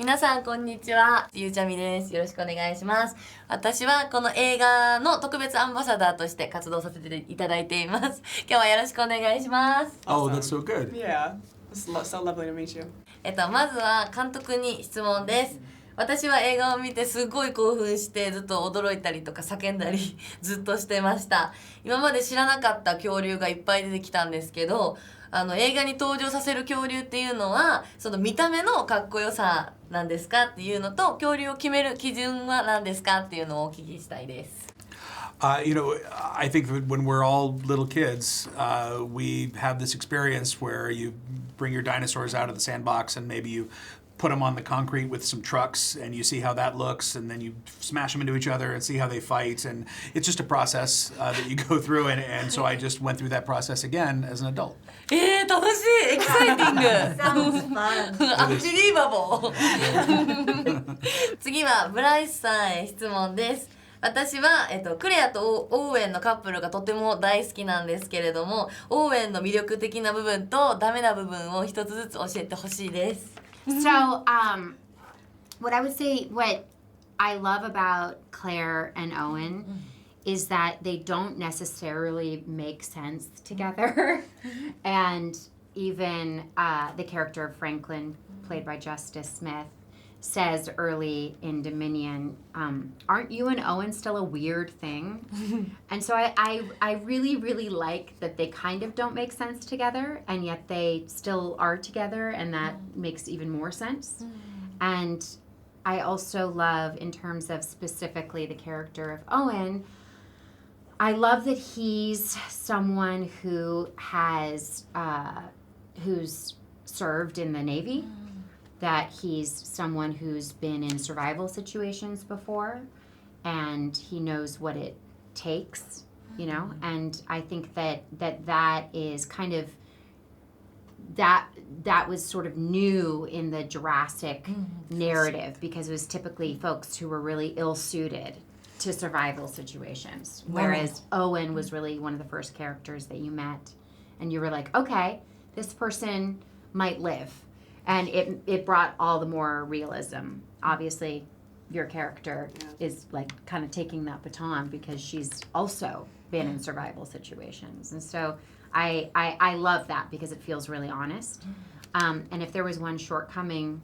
皆さんこんにちは、ゆうちゃみです。よろしくお願いします。私はこの映画の特別アンバサダーとして活動させていただいています。今日はよろしくお願いします。Oh, that's so good. Yeah, it's so lovely to meet you. まずは監督に質問です。私は映画を見てすごい興奮してずっと驚いたりとか叫んだりずっとしてました。今まで知らなかった恐竜がいっぱい出てきたんですけど、映画に登場させる恐竜っていうのはその見た目のかっこよさなんですかっていうのと、恐竜を決める基準は何ですかっていうのをお聞きしたいです。I think that when we're all little kids, we have this experience where you bring your dinosaurs out of the sandbox and maybe you put them on the concrete with some trucks and you see how that looks, and then you smash them into each other and see how they fight, and it's just a process that you go through, and so I just went through that process again as an adult. 楽しい、エキサイティング。Sounds fun. アンビリーバボー。次はブライスさんへ質問です。私は、クレアとオーウェンのカップルがとても大好きなんですけれども、オーウェンの魅力的な部分とダメな部分を一つずつ教えてほしいです。So, what I would say, what I love about Claire and Owen is that they don't necessarily make sense together. And even the character of Franklin, played by Justice Smith, says early in Dominion, aren't you and Owen still a weird thing? And so I really, really like that they kind of don't make sense together, and yet they still are together, and that makes even more sense. And I also love, in terms of specifically the character of Owen, I love that he's someone who has, who's served in the Navy, that he's someone who's been in survival situations before, and he knows what it takes, you know. And I think that is kind of that was sort of new in the Jurassic narrative, because it was typically folks who were really ill-suited to survival situations, whereas Owen was really one of the first characters that you met, and you were like, okay, this person might live. And it brought all the more realism. Obviously, your character is like kind of taking that baton because she's also been in survival situations. And so I love that because it feels really honest. And if there was one shortcoming,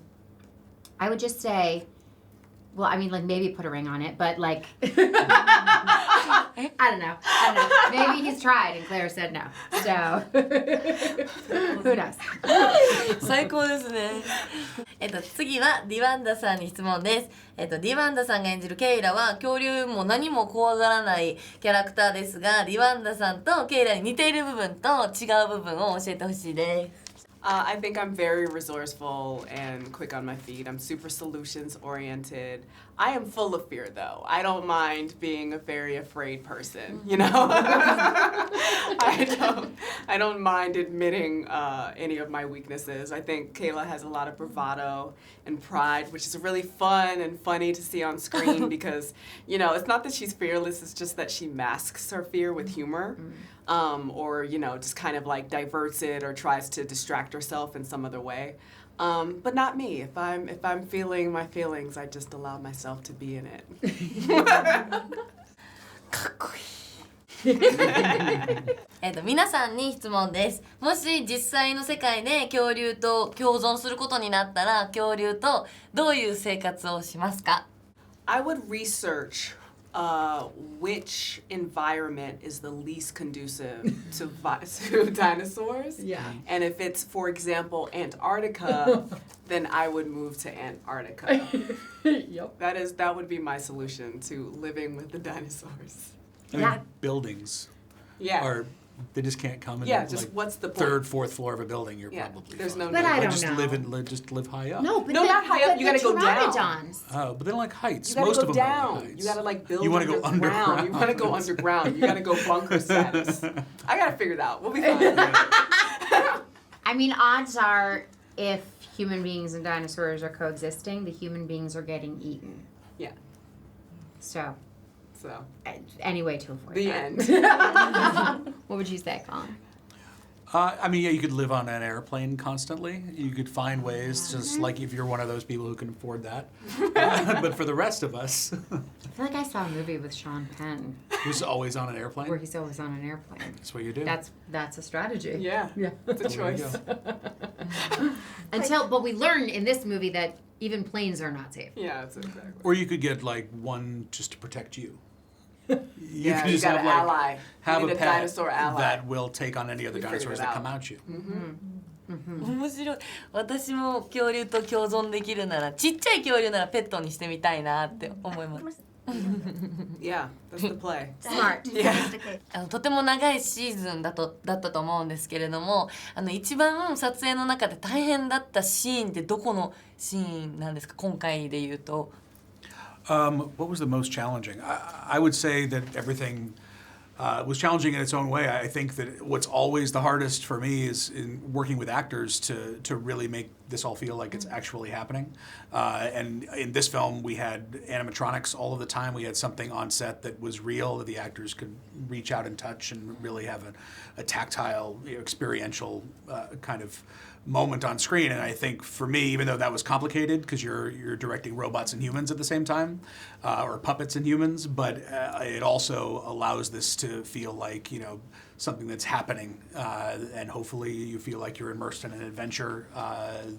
I would just say, well, I mean, like maybe put a ring on it, but like, I don't know. Maybe he's tried and Claire said no. So, who knows? 最高ですね。次はディワンダさんに質問です。ディワンダさんが演じるケイラは恐竜も何も怖がらないキャラクターですが、ディワンダさんとケイラに似ている部分と違う部分を教えてほしいです。I think I'm very resourceful and quick on my feet. I'm super solutions oriented. I am full of fear though. I don't mind being a very afraid person, you know? I don't mind admitting any of my weaknesses. I think Kayla has a lot of bravado and pride, which is really fun and funny to see on screen because, you know, it's not that she's fearless, it's just that she masks her fear with humor. Or, you know, just kind of like diverts it or tries to distract herself in some other way. But not me. If I'm feeling my feelings, I just allow myself to be in it. かっこいい。皆さんに質問です。もし実際の世界で恐竜と共存することになったら、恐竜とどういう生活をしますか？ I would research which environment is the least conducive to dinosaurs. Yeah. And if it's, for example, Antarctica, then I would move to Antarctica. Yep. That would be my solution to living with the dinosaurs. I mean, buildings Yeah. they just can't come in. Yeah, just like what's the point? third, fourth floor of a building. You're probably There's fine. no. But I don't just know. Just live high up. No, but No, not high up. You gotta go down. Pteranodons. Oh, but they don't like heights. You gotta Most go of them down. don't like heights. You gotta like build. You wanna go underground. You wanna go underground. You gotta go bunker status. I gotta figure it out. We'll be fine. I mean, odds are, if human beings and dinosaurs are coexisting, the human beings are getting eaten. Yeah. So, So any way to avoid the that. end. What would you say, Colin? I mean, yeah, you could live on an airplane constantly. You could find ways, just like if you're one of those people who can afford that. But for the rest of us, I feel like I saw a movie with Sean Penn who's always on an airplane. where he's always on an airplane. That's what you do. That's a strategy. Yeah, Yeah. it's a There you choice. But we learn in this movie that even planes are not safe. Yeah, it's exactly. Or you could get like one just to protect you. You Yeah, could you just got have an like ally. have You a need a pet dinosaur ally. that will take on any other You figured dinosaurs it that out. come at you. 面白い。私も恐竜と共存できるならちっちゃい恐竜ならペットにしてみたいなって思います。 Yeah, that's the play. Smart. Yeah. とても長いシーズンだったと思うんですけれども、一番撮影の中で大変だったシーンってどこのシーンなんですか？今回で言うと。What was the most challenging? I would say that everything was challenging in its own way. I think that what's always the hardest for me is in working with actors to really make this all feel like it's actually happening. And in this film, we had animatronics all of the time. We had something on set that was real, that the actors could reach out and touch and really have a tactile, experiential kind of moment on screen. And I think for me, even though that was complicated because you're directing robots and humans at the same time, or puppets and humans, but it also allows this to feel like, something that's happening, and hopefully you feel like you're immersed in an adventure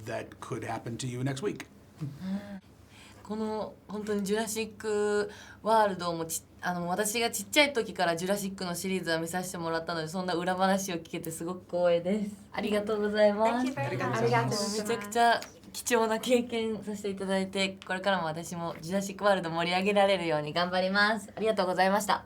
that could happen to you next week. この本当にジュラシックワールドも私がちっちゃい時からジュラシックのシリーズは見させてもらったので、そんな裏話を聞けてすごく光栄です。ありがとうございます。 Thank you very much. ありがとうめちゃくちゃ貴重な経験させていただいて、これからも私もジュラシックワールド盛り上げられるように頑張ります。ありがとうございました。